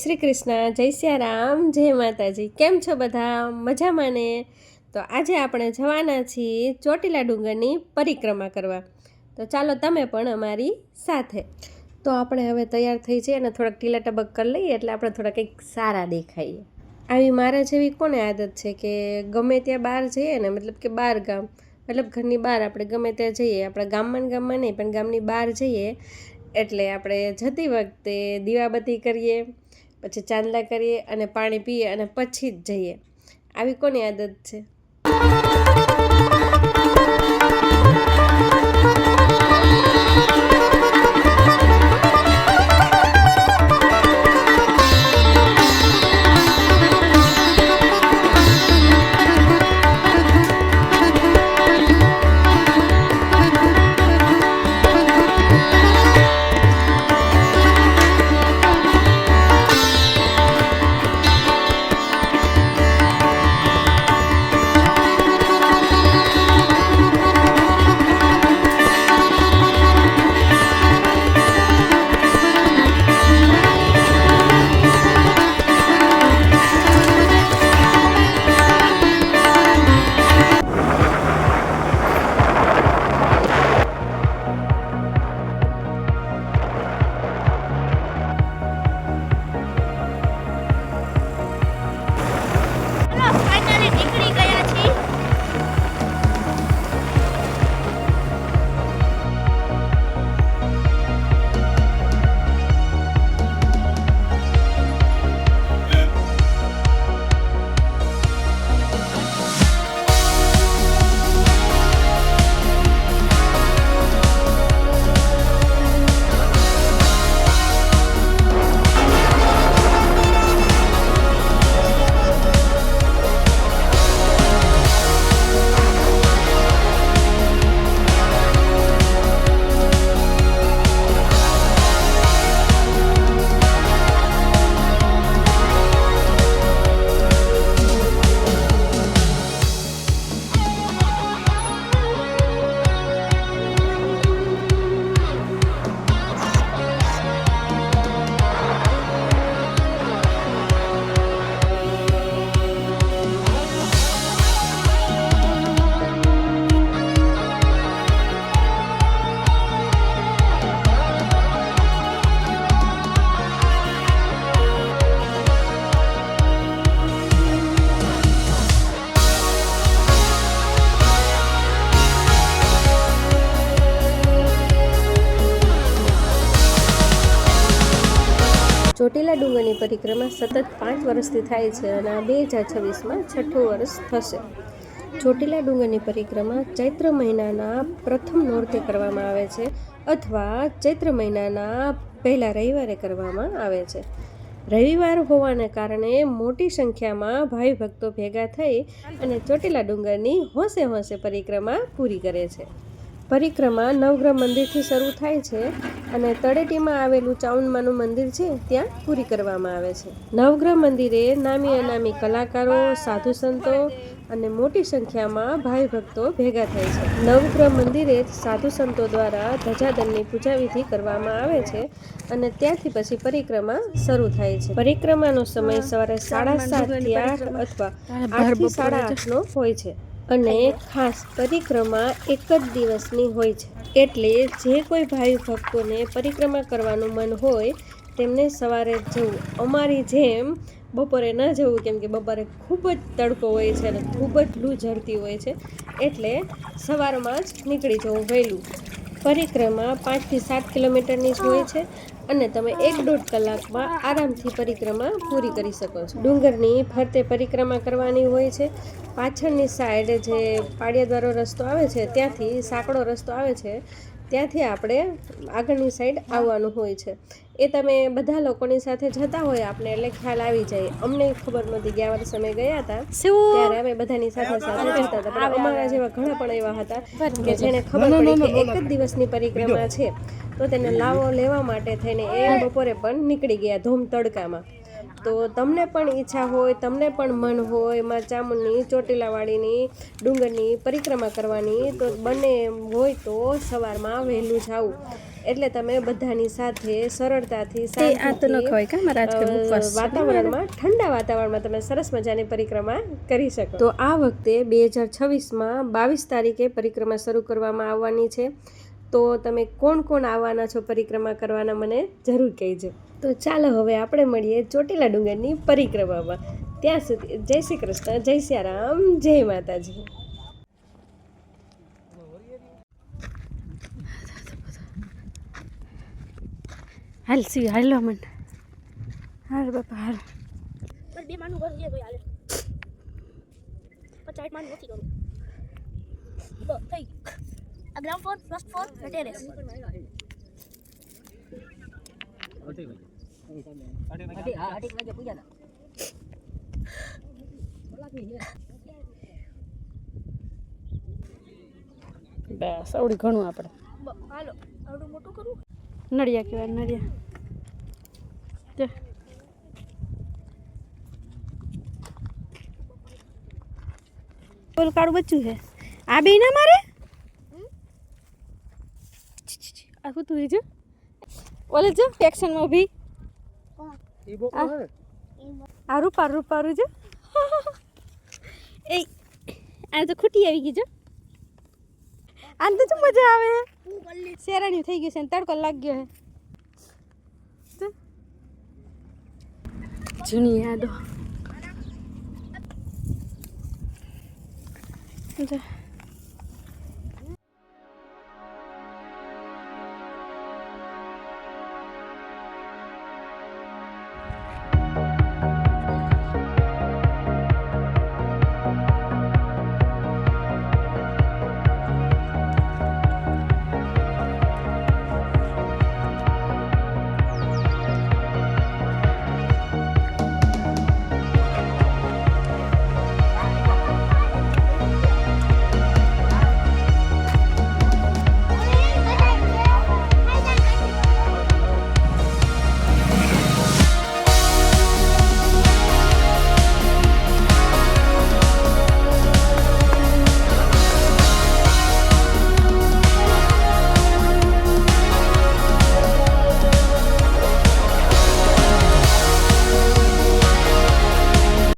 શ્રી કૃષ્ણ, જય સિયારામ, જય માતાજી। કેમ છો બધા? મજામાં ને? તો આજે આપણે જવાના છીએ ચોટીલા ડુંગરની પરિક્રમા કરવા। તો ચાલો તમે પણ અમારી સાથે। તો આપણે હવે તૈયાર થઈ જઈએ અને થોડાક ઢીલા ટબક કરી લઈએ એટલે આપણે થોડા કંઈક સારા દેખાઈએ। આવી મારા જેવી કોને આદત છે કે ગમે ત્યાં બહાર જઈએ ને, મતલબ કે બહાર ગામ, મતલબ ઘરની બહાર આપણે ગમે ત્યાં જઈએ, આપણા ગામમાં નહીં પણ ગામની બહાર જઈએ એટલે આપણે જતી વખતે દીવાબત્તી કરીએ, પછી ચાંદલા કરીએ અને પાણી પીએ અને પછી જ જઈએ। આવી કોની આદત છે? ચોટીલા ડુંગરની પરિક્રમા સતત 5 વર્ષથી થાય છે અને આ 2026માં 6ઠું વર્ષ થશે। ચોટીલા ડુંગરની પરિક્રમા ચૈત્ર મહિનાના પ્રથમ નોરતે કરવામાં આવે છે અથવા ચૈત્ર મહિનાના પહેલા રવિવારે કરવામાં આવે છે। રવિવાર હોવાને કારણે મોટી સંખ્યામાં ભાવિ ભક્તો ભેગા થઈ અને ચોટીલા ડુંગરની હોંશે હોંશે પરિક્રમા પૂરી કરે છે। પરિક્રમા નવગ્રહ મંદિરથી શરૂ થાય છે અને તળેટીમાં આવેલું ચાઉંડમાનું મંદિર છે ત્યાં પૂરી કરવામાં આવે છે। નવગ્રહ મંદિરે નામી અનામી કલાકારો, સાધુ સંતો અને મોટી સંખ્યામાં ભાવિ ભક્તો ભેગા થાય છે। નવગ્રહ મંદિરે સાધુ સંતો દ્વારા ધજાદળની પૂજા વિધિ કરવામાં આવે છે અને ત્યાંથી પછી પરિક્રમા શરૂ થાય છે। પરિક્રમાનો સમય સવારે 7:30 થી 8 અથવા 8 થી 8:30 હોય છે અને ખાસ પરિક્રમા એક જ દિવસની હોય છે, એટલે જે કોઈ ભાવિ ભક્તોને પરિક્રમા કરવાનું મન હોય તેમને સવારે જવું। અમારી જેમ બપોરે ન જવું, કેમ કે બપોરે ખૂબ જ તડકો હોય છે અને ખૂબ જ લૂ ઝરતી હોય છે, એટલે સવારમાં જ નીકળી જવું વહેલું। પરિક્રમા 5 થી 7 કિલોમીટરની જ હોય છે અને તમે 1-1.5 કલાકમાં આરામથી પરિક્રમા પૂરી કરી શકો છો। ડુંગરની ફરતે પરિક્રમા કરવાની હોય છે। પાછળની સાઈડ જે પાળિયાદ્વારો રસ્તો આવે છે ત્યાંથી સાંકડો રસ્તો આવે છે, ત્યાંથી આપણે આગળની સાઈડ આવવાનું હોય છે। એ તમે બધા લોકોની સાથે જતા હોય આપણે એટલે ખ્યાલ આવી જાય। અમને ખબર નહોતી, ગયા વર્ષે અમે ગયા હતા ત્યારે અમે બધાની સાથે સાથે જતા હતા, પણ અમારા જેવા ઘણા પણ એવા હતા કે જેને ખબર પડી કે એક જ દિવસની પરિક્રમા છે તો તેને લાવો લેવા માટે થઈને એ બપોરે પણ નીકળી ગયા ધૂમ તડકામાં। તો તમને પણ ઈચ્છા હોય, તમને પણ મન હોય માં ચામુંડની ચોટીલાવાળીની ડુંગરની પરિક્રમા કરવાની, તો બંને હોય તો સવારમાં વહેલું જાવું। એટલે તમે બધાની સાથે સરળતાથી આ તો ન ખવાય કા મારા આજકાલ ઉપવાસ છે. વાતાવરણમાં ઠંડા વાતાવરણમાં તમે સરસ મજાની પરિક્રમા કરી શકો. તો આ વખતે 2026માં 22 તારીખે પરિક્રમા શરૂ કરવામાં આવવાની છે. તો તમે કોણ કોણ આવવાના છો પરિક્રમા કરવાના મને જરૂર કહેજો. તો ચાલો હવે આપણે મળીએ ચોટીલા ડુંગરની પરિક્રમામાં. ત્યાં સુધી જય શ્રી કૃષ્ણ, જય સિયારામ, જય માતાજી. હાલ સી હાલો મન હાલ બાપા હાલ. બસ 2 માનું ઘર છે તો હાલે 50 માનું નથી કરું બસ થઈ આ ground floor first floor terrace બસ આવડી ઘણું આપણે હાલો આવડું મોટું કરું નડિયા કહેવાય નડિયા. ઓલું કાળું બચ્ચું છે આ બે ના મારે આ શું તું જો ઓલે જો એક્શનમાં ઊભી આ રૂપારું જો એ આ તો ખૂટી આવી ગઈ જો આને તો શું મજા આવે શેરાણી થઈ ગઈ છે ને તડકો લાગ્યો છે જૂની યાદો.